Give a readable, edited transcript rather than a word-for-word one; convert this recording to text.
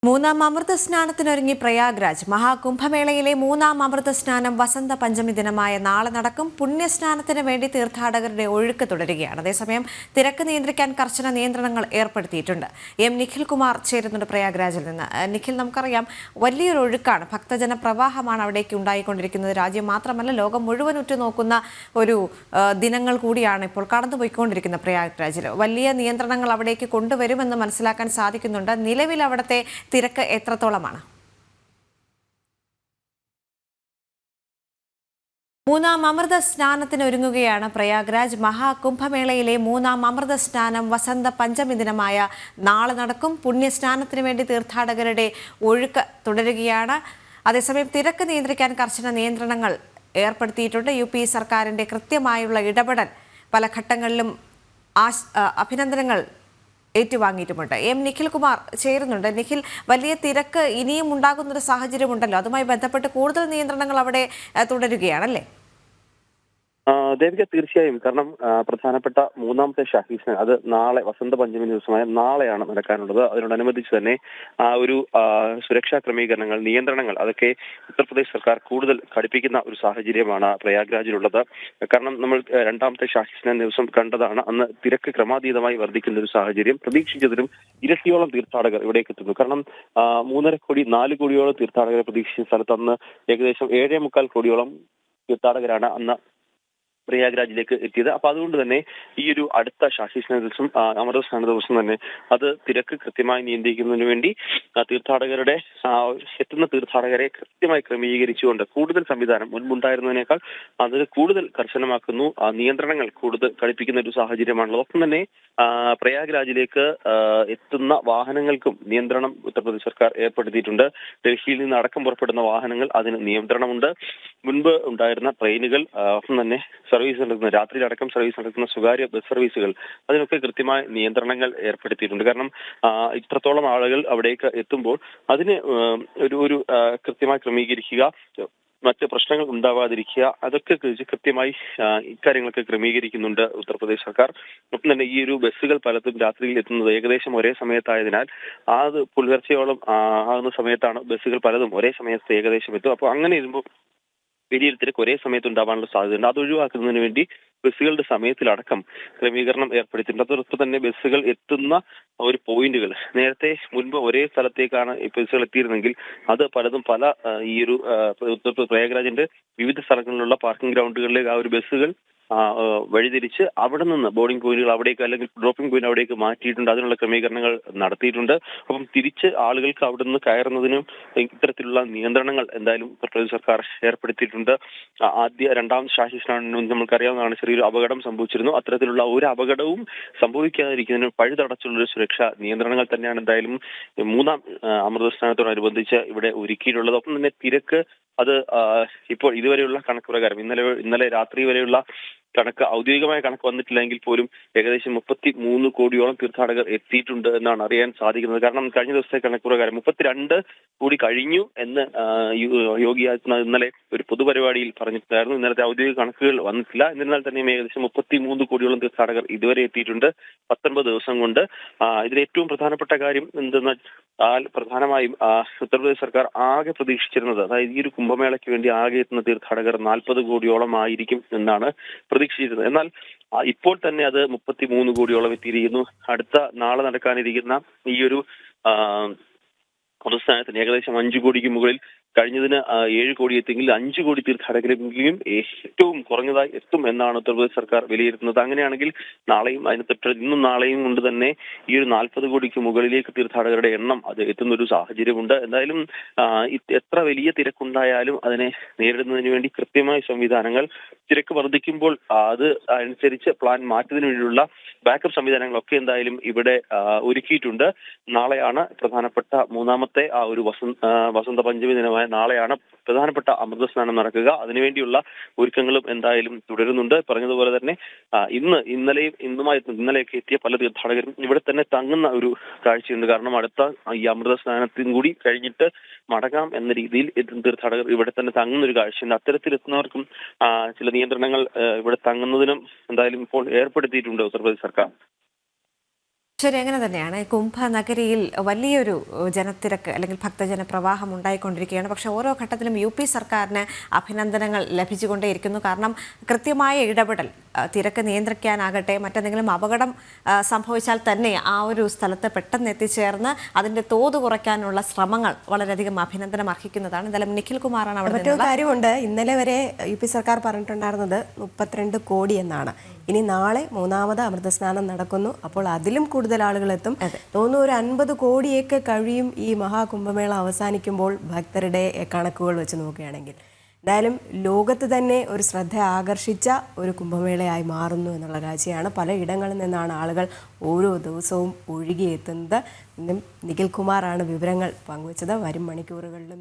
മൂന്നാം അമൃത സ്നാനത്തിനൊരുങ്ങി പ്രയാഗ്രാജ്. മഹാകുംഭമേളയിലെ മൂന്നാം അമൃത സ്നാനം വസന്ത പഞ്ചമി ദിനമായ നാളെ നടക്കും. പുണ്യസ്നാനത്തിന് വേണ്ടി തീർത്ഥാടകരുടെ ഒഴുക്ക് തുടരുകയാണ്. അതേസമയം തിരക്ക് നിയന്ത്രിക്കാൻ കർശന നിയന്ത്രണങ്ങൾ ഏർപ്പെടുത്തിയിട്ടുണ്ട്. നിഖിൽ കുമാർ ചേരുന്നുണ്ട് പ്രയാഗ്രാജിൽ നിന്ന്. നിഖിൽ, നമുക്കറിയാം വലിയൊരു ഒഴുക്കാണ്, ഭക്തജന പ്രവാഹമാണ് അവിടേക്ക് ഉണ്ടായിക്കൊണ്ടിരിക്കുന്നത്. രാജ്യം മാത്രമല്ല, ലോകം മുഴുവൻ ഉറ്റുനോക്കുന്ന ഒരു ദിനങ്ങൾ കൂടിയാണ് ഇപ്പോൾ കടന്നുപോയിക്കൊണ്ടിരിക്കുന്നത്. പ്രയാഗ്രാജിൽ വലിയ നിയന്ത്രണങ്ങൾ അവിടേക്ക് കൊണ്ടുവരുമെന്ന് മനസ്സിലാക്കാൻ സാധിക്കുന്നുണ്ട്. നിലവിൽ അവിടുത്തെ തിരക്ക് എത്രത്തോളമാണ്? മൂന്നാം അമൃത സ്നാനത്തിന് ഒരുങ്ങുകയാണ് പ്രയാഗ്രാജ്. മഹാകുംഭമേളയിലെ മൂന്നാം അമൃത സ്നാനം വസന്ത പഞ്ചമി ദിനമായ നാളെ നടക്കും. പുണ്യസ്നാനത്തിന് വേണ്ടി തീർത്ഥാടകരുടെ ഒഴുക്ക് തുടരുകയാണ്. അതേസമയം തിരക്ക് നിയന്ത്രിക്കാൻ കർശന നിയന്ത്രണങ്ങൾ ഏർപ്പെടുത്തിയിട്ടുണ്ട്. UP സർക്കാരിന്റെ കൃത്യമായുള്ള ഇടപെടൽ പല ഘട്ടങ്ങളിലും അഭിനന്ദനങ്ങൾ ഏറ്റുവാങ്ങിയിട്ടുമുണ്ട്. നിഖിൽ കുമാർ ചേരുന്നുണ്ട്. നിഖിൽ, വലിയ തിരക്ക് ഇനിയും ഉണ്ടാകുന്നൊരു സാഹചര്യമുണ്ടല്ലോ, അതുമായി ബന്ധപ്പെട്ട് കൂടുതൽ നിയന്ത്രണങ്ങൾ അവിടെ തുടരുകയാണല്ലേ? ദേവിക, തീർച്ചയായും. കാരണം പ്രധാനപ്പെട്ട മൂന്നാമത്തെ ഷാഹി സ്നാൻ അത് നാളെ വസന്ത പഞ്ചമി ദിവസമായ നാളെയാണ് നടക്കാനുള്ളത്. അതിനോടനുബന്ധിച്ച് തന്നെ ഒരു സുരക്ഷാ ക്രമീകരണങ്ങൾ, നിയന്ത്രണങ്ങൾ അതൊക്കെ ഉത്തർപ്രദേശ് സർക്കാർ കൂടുതൽ കടുപ്പിക്കുന്ന ഒരു സാഹചര്യമാണ് പ്രയാഗ്രാജിലുള്ളത്. കാരണം നമ്മൾ രണ്ടാമത്തെ ഷാഹി സ്നാൻ ദിവസം കണ്ടതാണ്, അന്ന് തിരക്ക് ക്രമാതീതമായി വർദ്ധിക്കുന്ന ഒരു സാഹചര്യം. പ്രതീക്ഷിച്ചതിലും ഇരട്ടിയോളം തീർത്ഥാടകർ ഇവിടേക്ക് എത്തുന്നു. കാരണം 3.5 കോടി 4 കോടിയോളം തീർത്ഥാടകരെ പ്രതീക്ഷിച്ച സ്ഥലത്ത് അന്ന് ഏകദേശം 7.25 കോടിയോളം തീർത്ഥാടകരാണ് അന്ന് പ്രയാഗ്രാജിലേക്ക് എത്തിയത്. അപ്പൊ അതുകൊണ്ട് തന്നെ ഈ ഒരു അടുത്ത ഷാഹി സ്നാന ദിവസം, അമൃത സ്നാന ദിവസം തന്നെ അത് തിരക്ക് കൃത്യമായി നിയന്ത്രിക്കുന്നതിന് വേണ്ടി തീർത്ഥാടകരുടെ എത്തുന്ന തീർത്ഥാടകരെ കൃത്യമായി ക്രമീകരിച്ചുകൊണ്ട് കൂടുതൽ സംവിധാനം മുൻപുണ്ടായിരുന്നതിനേക്കാൾ അതിൽ കൂടുതൽ കർശനമാക്കുന്നു. നിയന്ത്രണങ്ങൾ കൂടുതൽ കടുപ്പിക്കുന്ന ഒരു സാഹചര്യമാണുള്ളത്. ഒപ്പം തന്നെ പ്രയാഗ്രാജിലേക്ക് എത്തുന്ന വാഹനങ്ങൾക്കും നിയന്ത്രണം ഉത്തർപ്രദേശ് സർക്കാർ ഏർപ്പെടുത്തിയിട്ടുണ്ട്. ഡൽഹിയിൽ നിന്ന് അടക്കം പുറപ്പെടുന്ന വാഹനങ്ങൾ അതിന് നിയന്ത്രണമുണ്ട്. മുൻപ് ഉണ്ടായിരുന്ന ട്രെയിനുകൾ, ഒപ്പം തന്നെ സർവീസ് നടത്തുന്ന രാത്രിയിലടക്കം സർവീസ് നടത്തുന്ന സ്വകാര്യ ബസ് സർവീസുകൾ, അതിനൊക്കെ കൃത്യമായ നിയന്ത്രണങ്ങൾ ഏർപ്പെടുത്തിയിട്ടുണ്ട്. കാരണം ഇത്രത്തോളം ആളുകൾ അവിടേക്ക് എത്തുമ്പോൾ അതിന് ഒരു കൃത്യമായി ക്രമീകരിക്കുക, മറ്റ് പ്രശ്നങ്ങൾ ഉണ്ടാവാതിരിക്കുക, അതൊക്കെ കൃത്യമായി ഇക്കാര്യങ്ങളൊക്കെ ക്രമീകരിക്കുന്നുണ്ട് ഉത്തർപ്രദേശ് സർക്കാർ. ഒപ്പം തന്നെ ഈ ഒരു ബസ്സുകൾ പലതും രാത്രിയിൽ എത്തുന്നത് ഏകദേശം ഒരേ സമയത്തായതിനാൽ അത് പുലർച്ചയോളം ആകുന്ന സമയത്താണ് ബസ്സുകൾ പലതും ഒരേ സമയത്ത് ഏകദേശം എത്തും. അപ്പോൾ അങ്ങനെ ഇരുമ്പോൾ വലിയൊരു തിരക്ക് ഒരേ സമയത്ത് ഉണ്ടാവാനുള്ള സാധ്യതയുണ്ട്. അത് ഒഴിവാക്കുന്നതിന് വേണ്ടി ബസ്സുകളുടെ സമയത്തിലടക്കം ക്രമീകരണം ഏർപ്പെടുത്തിയിട്ടുണ്ട്. അതോടൊപ്പം തന്നെ ബസ്സുകൾ എത്തുന്ന ഒരു പോയിന്റുകൾ, നേരത്തെ മുൻപ് ഒരേ സ്ഥലത്തേക്കാണ് ഈ ബസ്സുകൾ എത്തിയിരുന്നെങ്കിൽ അത് പലതും പല ഈ ഒരു പ്രയാഗ്രാജിന്റെ വിവിധ സ്ഥലങ്ങളിലുള്ള പാർക്കിംഗ് ഗ്രൗണ്ടുകളിലേക്ക് ആ ഒരു ബസ്സുകൾ വഴിതിരിച്ച് അവിടെ നിന്ന് ബോർഡിംഗ് പോയിന്റുകൾ അവിടേക്ക് അല്ലെങ്കിൽ ഡ്രോപ്പിംഗ് പോയിന്റ് അവിടേക്ക് മാറ്റിയിട്ടുണ്ട്. അതിനുള്ള ക്രമീകരണങ്ങൾ നടത്തിയിട്ടുണ്ട്. അപ്പം തിരിച്ച് ആളുകൾക്ക് അവിടെ നിന്ന് കയറുന്നതിനും ഇത്തരത്തിലുള്ള നിയന്ത്രണങ്ങൾ എന്തായാലും ഉത്തർപ്രദേശ് സർക്കാർ ഏർപ്പെടുത്തിയിട്ടുണ്ട്. രണ്ടാം ഷാഹി സ്നാനിനും നമുക്കറിയാവുന്നതാണ്, ചെറിയൊരു അപകടം സംഭവിച്ചിരുന്നു. അത്തരത്തിലുള്ള ഒരു അപകടവും സംഭവിക്കാതിരിക്കുന്നതിന് പഴുതടച്ചുള്ളൊരു സുരക്ഷാ നിയന്ത്രണങ്ങൾ തന്നെയാണ് എന്തായാലും മൂന്നാം അമൃത സ്നാനത്തോടനുബന്ധിച്ച് ഇവിടെ ഒരുക്കിയിട്ടുള്ളത്. ഒപ്പം തന്നെ തിരക്ക് അത് ഇപ്പോൾ ഇതുവരെയുള്ള കണക്ക് പ്രകാരം ഇന്നലെ രാത്രി വരെയുള്ള കണക്ക്, ഔദ്യോഗികമായ കണക്ക് വന്നിട്ടില്ലെങ്കിൽ പോലും ഏകദേശം 33 കോടിയോളം തീർത്ഥാടകർ എത്തിയിട്ടുണ്ട് എന്നാണ് അറിയാൻ സാധിക്കുന്നത്. കാരണം കഴിഞ്ഞ ദിവസത്തെ കണക്ക് പ്രകാരം 32 കോടി കഴിഞ്ഞു എന്ന് യോഗി ആദിത്യനാഥ് ഇന്നലെ ഒരു പൊതുപരിപാടിയിൽ പറഞ്ഞിട്ടുണ്ടായിരുന്നു. ഇന്നലത്തെ ഔദ്യോഗിക കണക്കുകൾ വന്നിട്ടില്ല. എന്നിരുന്നാൽ തന്നെയും ഏകദേശം 33 കോടിയോളം തീർത്ഥാടകർ ഇതുവരെ എത്തിയിട്ടുണ്ട് 19 ദിവസം കൊണ്ട്. ഇതിൽ ഏറ്റവും പ്രധാനപ്പെട്ട കാര്യം എന്തെന്നാൽ പ്രധാനമായും ഉത്തർപ്രദേശ് സർക്കാർ ആകെ പ്രതീക്ഷിച്ചിരുന്നത്, അതായത് ഈ ഒരു കുംഭമേളയ്ക്ക് വേണ്ടി ആകെ എത്തുന്ന തീർത്ഥാടകർ 40 കോടിയോളം ആയിരിക്കും എന്നാണ് പ്രതീക്ഷിച്ചിരുന്നത്. എന്നാൽ ഇപ്പോൾ തന്നെ അത് 33 കോടിയോളം എത്തിയിരിക്കുന്നു. നാളെ നടക്കാനിരിക്കുന്ന ഈ ഒരു സംസ്ഥാനത്തിന് ഏകദേശം 5 കോടിക്ക് മുകളിൽ, കഴിഞ്ഞതിന് 7 കോടി എത്തിയെങ്കിൽ 5 കോടി തീർത്ഥാടകരെങ്കിലും ഏറ്റവും കുറഞ്ഞതായി എത്തും എന്നാണ് ഉത്തർപ്രദേശ് സർക്കാർ വിലയിരുത്തുന്നത്. അങ്ങനെയാണെങ്കിൽ നാളെയും ഇന്നും നാളെയും കൊണ്ട് തന്നെ ഈ ഒരു 40 കോടിക്ക് മുകളിലേക്ക് തീർത്ഥാടകരുടെ എണ്ണം അത് എത്തുന്ന ഒരു സാഹചര്യമുണ്ട്. എന്തായാലും എത്ര വലിയ തിരക്കുണ്ടായാലും അതിനെ നേരിടുന്നതിന് വേണ്ടി കൃത്യമായ സംവിധാനങ്ങൾ, തിരക്ക് വർദ്ധിക്കുമ്പോൾ അത് അനുസരിച്ച് പ്ലാൻ മാറ്റുന്നതിന് വേണ്ടിയുള്ള ബാക്കപ്പ് സംവിധാനങ്ങളൊക്കെ എന്തായാലും ഇവിടെ ഒരുക്കിയിട്ടുണ്ട്. നാളെയാണ് പ്രധാനപ്പെട്ട മൂന്നാമത്തെ ആ ഒരു വസന്ത പഞ്ചമി ദിനമായ നാളെയാണ് പ്രധാനപ്പെട്ട അമൃത സ്നാനം നടക്കുക. അതിനുവേണ്ടിയുള്ള ഒരുക്കങ്ങളും എന്തായാലും തുടരുന്നുണ്ട്. പറഞ്ഞതുപോലെ തന്നെ ഇന്നലെയൊക്കെ എത്തിയ പല തീർത്ഥാടകരും ഇവിടെ തന്നെ തങ്ങുന്ന ഒരു കാഴ്ചയുണ്ട്. കാരണം അടുത്ത ഈ അമൃത സ്നാനത്തിനും കൂടി കഴിഞ്ഞിട്ട് മടങ്ങാം എന്ന രീതിയിൽ തീർത്ഥാടകർ ഇവിടെ തന്നെ തങ്ങുന്ന ഒരു കാഴ്ചയുണ്ട്. അത്തരത്തിലെത്തുന്നവർക്കും ചില നിയന്ത്രണങ്ങൾ ഇവിടെ തങ്ങുന്നതിനും എന്തായാലും ഇപ്പോൾ ഏർപ്പെടുത്തിയിട്ടുണ്ട് ഉത്തർപ്രദേശ് സർക്കാർ. ശരി, അങ്ങനെ തന്നെയാണ്. കുംഭനഗരിയിൽ വലിയൊരു ജനത്തിരക്ക് അല്ലെങ്കിൽ ഭക്തജന പ്രവാഹം ഉണ്ടായിക്കൊണ്ടിരിക്കുകയാണ്. പക്ഷേ ഓരോ ഘട്ടത്തിലും UP സർക്കാരിന് അഭിനന്ദനങ്ങൾ ലഭിച്ചുകൊണ്ടേയിരിക്കുന്നു. കാരണം കൃത്യമായ ഇടപെടൽ, തിരക്ക് നിയന്ത്രിക്കാനാകട്ടെ, മറ്റെന്തെങ്കിലും അപകടം സംഭവിച്ചാൽ തന്നെ ആ ഒരു സ്ഥലത്ത് പെട്ടെന്ന് എത്തിച്ചേർന്ന് അതിൻ്റെ തോത് കുറയ്ക്കാനുള്ള ശ്രമങ്ങൾ വളരെയധികം അഭിനന്ദനം അർഹിക്കുന്നതാണ്. എന്തായാലും നിഖിൽ കുമാറാണ് അവിടെ മറ്റൊരു കാര്യമുണ്ട്. ഇന്നലെ വരെ UP സർക്കാർ പറഞ്ഞിട്ടുണ്ടായിരുന്നത് 32 കോടി എന്നാണ്. ഇനി നാളെ മൂന്നാമത് അമൃതസ്നാനം നടക്കുന്നു. അപ്പോൾ അതിലും കൂടുതൽ ആളുകൾ എത്തും. തോന്നുന്നു ഒരു 50 കോടിയൊക്കെ കഴിയും ഈ മഹാകുംഭമേള അവസാനിക്കുമ്പോൾ, ഭക്തരുടെ കണക്കുകൾ വെച്ച് നോക്കുകയാണെങ്കിൽ. എന്തായാലും ലോകത്ത് തന്നെ ഒരു ശ്രദ്ധ ആകർഷിച്ച ഒരു കുംഭമേളയായി മാറുന്നു എന്നുള്ള കാഴ്ചയാണ്. പലയിടങ്ങളിൽ നിന്നാണ് ആളുകൾ ഓരോ ദിവസവും ഒഴുകിയെത്തുന്നത്. നിഖിൽ കുമാറാണ് വിവരങ്ങൾ പങ്കുവച്ചത്. വരും മണിക്കൂറുകളിലും